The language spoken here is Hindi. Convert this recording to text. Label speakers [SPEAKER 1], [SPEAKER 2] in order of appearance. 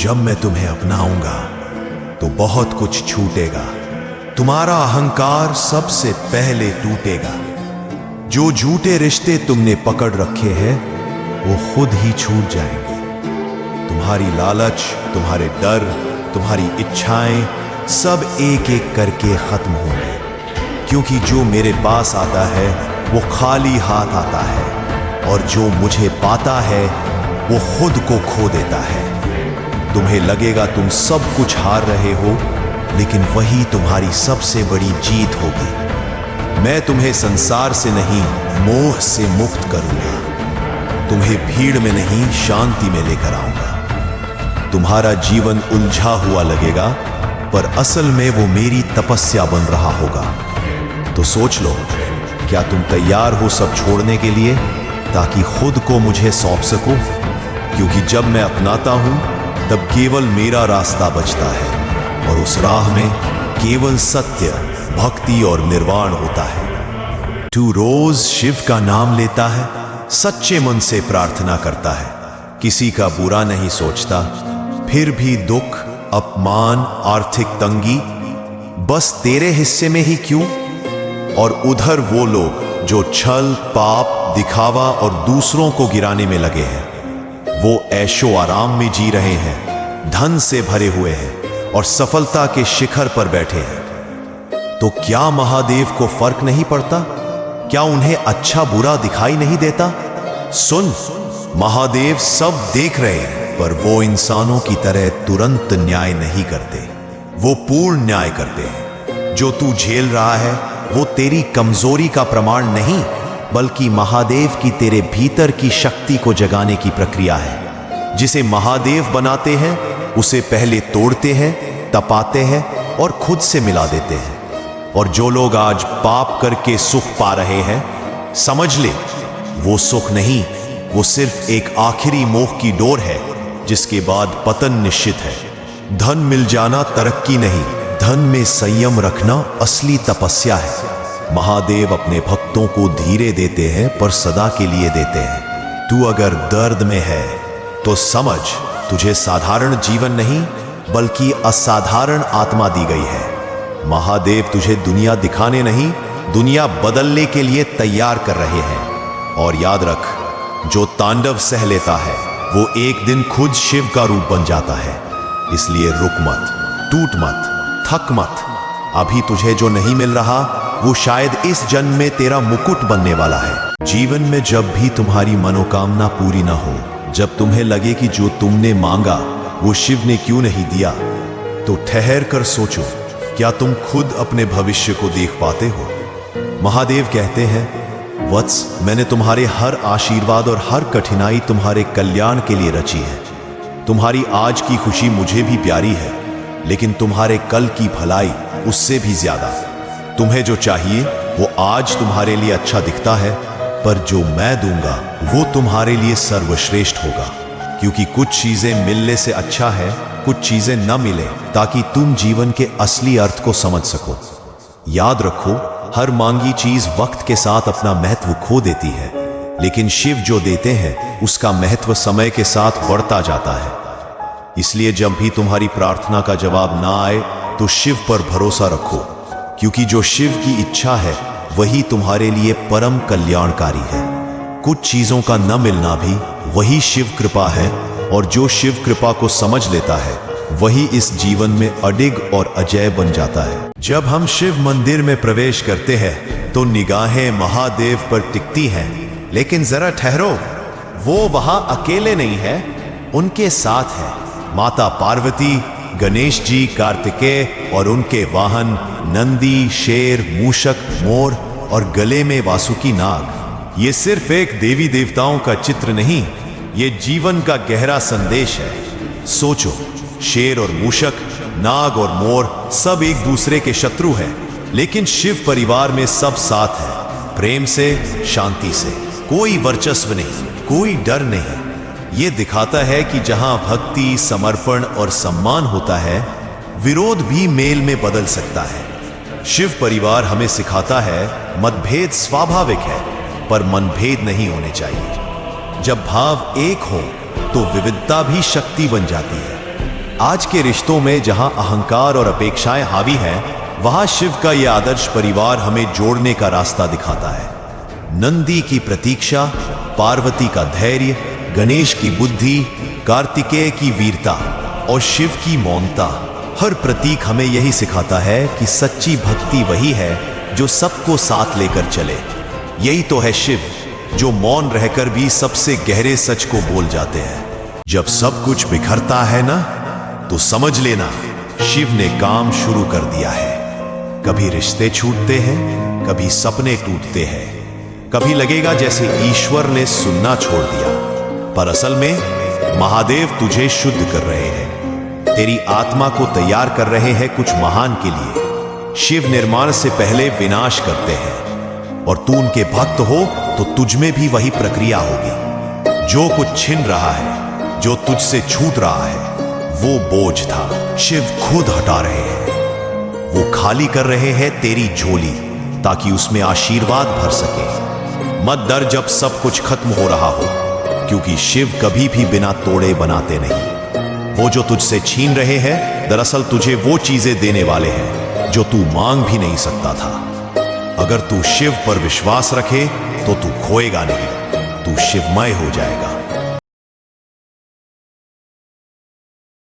[SPEAKER 1] जब मैं तुम्हें अपनाऊंगा तो बहुत कुछ छूटेगा। तुम्हारा अहंकार सबसे पहले टूटेगा। जो झूठे रिश्ते तुमने पकड़ रखे हैं वो खुद ही छूट जाएंगे। तुम्हारी लालच, तुम्हारे डर, तुम्हारी इच्छाएं सब एक एक करके खत्म होंगे, क्योंकि जो मेरे पास आता है वो खाली हाथ आता है, और जो मुझे पाता है वो खुद को खो देता है। तुम्हें लगेगा तुम सब कुछ हार रहे हो, लेकिन वही तुम्हारी सबसे बड़ी जीत होगी। मैं तुम्हें संसार से नहीं, मोह से मुक्त करूंगा। तुम्हें भीड़ में नहीं, शांति में लेकर आऊंगा। तुम्हारा जीवन उलझा हुआ लगेगा, पर असल में वो मेरी तपस्या बन रहा होगा। तो सोच लो, क्या तुम तैयार हो सब छोड़ने के लिए, ताकि खुद को मुझे सौंप सको? क्योंकि जब मैं अपनाता हूं तब केवल मेरा रास्ता बचता है, और उस राह में केवल सत्य, भक्ति और निर्वाण होता है। तू रोज शिव का नाम लेता है, सच्चे मन से प्रार्थना करता है, किसी का बुरा नहीं सोचता, फिर भी दुख, अपमान, आर्थिक तंगी बस तेरे हिस्से में ही क्यों? और उधर वो लोग जो छल, पाप, दिखावा और दूसरों को गिराने में लगे हैं, वो ऐशो आराम में जी रहे हैं, धन से भरे हुए हैं और सफलता के शिखर पर बैठे हैं। तो क्या महादेव को फर्क नहीं पड़ता? क्या उन्हें अच्छा बुरा दिखाई नहीं देता? सुन, महादेव सब देख रहे हैं, पर वो इंसानों की तरह तुरंत न्याय नहीं करते। वो पूर्ण न्याय करते हैं। जो तू झेल रहा है वो तेरी कमजोरी का प्रमाण नहीं, बल्कि महादेव की तेरे भीतर की शक्ति को जगाने की प्रक्रिया है। जिसे महादेव बनाते हैं उसे पहले तोड़ते हैं, तपाते हैं और खुद से मिला देते हैं। और जो लोग आज पाप करके सुख पा रहे हैं, समझ ले, वो सुख नहीं, वो सिर्फ एक आखिरी मोह की डोर है, जिसके बाद पतन निश्चित है। धन मिल जाना तरक्की नहीं, धन में संयम रखना असली तपस्या है। महादेव अपने भक्तों को धीरे देते हैं, पर सदा के लिए देते हैं। तू अगर दर्द में है तो समझ, तुझे साधारण जीवन नहीं बल्कि असाधारण आत्मा दी गई है। महादेव तुझे दुनिया दिखाने नहीं, दुनिया बदलने के लिए तैयार कर रहे हैं। और याद रख, जो तांडव सह लेता है वो एक दिन खुद शिव का रूप बन जाता है। इसलिए रुक मत, टूट मत, थक मत। अभी तुझे जो नहीं मिल रहा वो शायद इस जन्म में तेरा मुकुट बनने वाला है। जीवन में जब भी तुम्हारी मनोकामना पूरी ना हो, जब तुम्हें लगे कि जो तुमने मांगा वो शिव ने क्यों नहीं दिया, तो ठहर कर सोचो, क्या तुम खुद अपने भविष्य को देख पाते हो? महादेव कहते हैं, वत्स, मैंने तुम्हारे हर आशीर्वाद और हर कठिनाई तुम्हारे कल्याण के लिए रची है। तुम्हारी आज की खुशी मुझे भी प्यारी है, लेकिन तुम्हारे कल की भलाई उससे भी ज्यादा। तुम्हें जो चाहिए वो आज तुम्हारे लिए अच्छा दिखता है, पर जो मैं दूंगा वो तुम्हारे लिए सर्वश्रेष्ठ होगा। क्योंकि कुछ चीजें मिलने से अच्छा है कुछ चीजें न मिले, ताकि तुम जीवन के असली अर्थ को समझ सको। याद रखो, हर मांगी चीज वक्त के साथ अपना महत्व खो देती है, लेकिन शिव जो देते हैं उसका महत्व समय के साथ बढ़ता जाता है। इसलिए जब भी तुम्हारी प्रार्थना का जवाब ना आए तो शिव पर भरोसा रखो, क्योंकि जो शिव की इच्छा है वही तुम्हारे लिए परम कल्याणकारी है। कुछ चीजों का न मिलना भी वही शिव कृपा है, और जो शिव कृपा को समझ लेता है वही इस जीवन में अडिग और अजय बन जाता है। जब हम शिव मंदिर में प्रवेश करते हैं तो निगाहें महादेव पर टिकती हैं, लेकिन जरा ठहरो, वो वहां अकेले नहीं है, उनके साथ है माता पार्वती, गणेश जी, कार्तिकेय और उनके वाहन नंदी, शेर, मूषक, मोर और गले में वासुकी नाग। ये सिर्फ एक देवी देवताओं का चित्र नहीं, ये जीवन का गहरा संदेश है। सोचो, शेर और मूषक, नाग और मोर सब एक दूसरे के शत्रु हैं, लेकिन शिव परिवार में सब साथ है, प्रेम से, शांति से। कोई वर्चस्व नहीं, कोई डर नहीं। ये दिखाता है कि जहां भक्ति, समर्पण और सम्मान होता है, विरोध भी मेल में बदल सकता है। शिव परिवार हमें सिखाता है, मतभेद स्वाभाविक है, पर मनभेद नहीं होने चाहिए। जब भाव एक हो तो विविधता भी शक्ति बन जाती है। आज के रिश्तों में जहां अहंकार और अपेक्षाएं हावी हैं, वहां शिव का यह आदर्श परिवार हमें जोड़ने का रास्ता दिखाता है। नंदी की प्रतीक्षा, पार्वती का धैर्य, गणेश की बुद्धि, कार्तिकेय की वीरता और शिव की मौनता, हर प्रतीक हमें यही सिखाता है कि सच्ची भक्ति वही है जो सबको साथ लेकर चले। यही तो है शिव, जो मौन रहकर भी सबसे गहरे सच को बोल जाते हैं। जब सब कुछ बिखरता है ना, तो समझ लेना शिव ने काम शुरू कर दिया है। कभी रिश्ते छूटते हैं, कभी सपने टूटते हैं, कभी लगेगा जैसे ईश्वर ने सुनना छोड़ दिया, पर असल में महादेव तुझे शुद्ध कर रहे हैं, तेरी आत्मा को तैयार कर रहे हैं कुछ महान के लिए। शिव निर्माण से पहले विनाश करते हैं, और तू उनके भक्त हो तो तुझ में भी वही प्रक्रिया होगी। जो कुछ छिन रहा है, जो तुझसे छूट रहा है, वो बोझ था, शिव खुद हटा रहे हैं। वो खाली कर रहे हैं तेरी झोली, ताकि उसमें आशीर्वाद भर सके। मत डर जब सब कुछ खत्म हो रहा हो, क्योंकि शिव कभी भी बिना तोड़े बनाते नहीं। वो जो तुझसे छीन रहे हैं, दरअसल तुझे वो चीजें देने वाले हैं जो तू मांग भी नहीं सकता था। अगर तू शिव पर विश्वास रखे तो तू खोएगा नहीं, तू शिवमय हो जाएगा।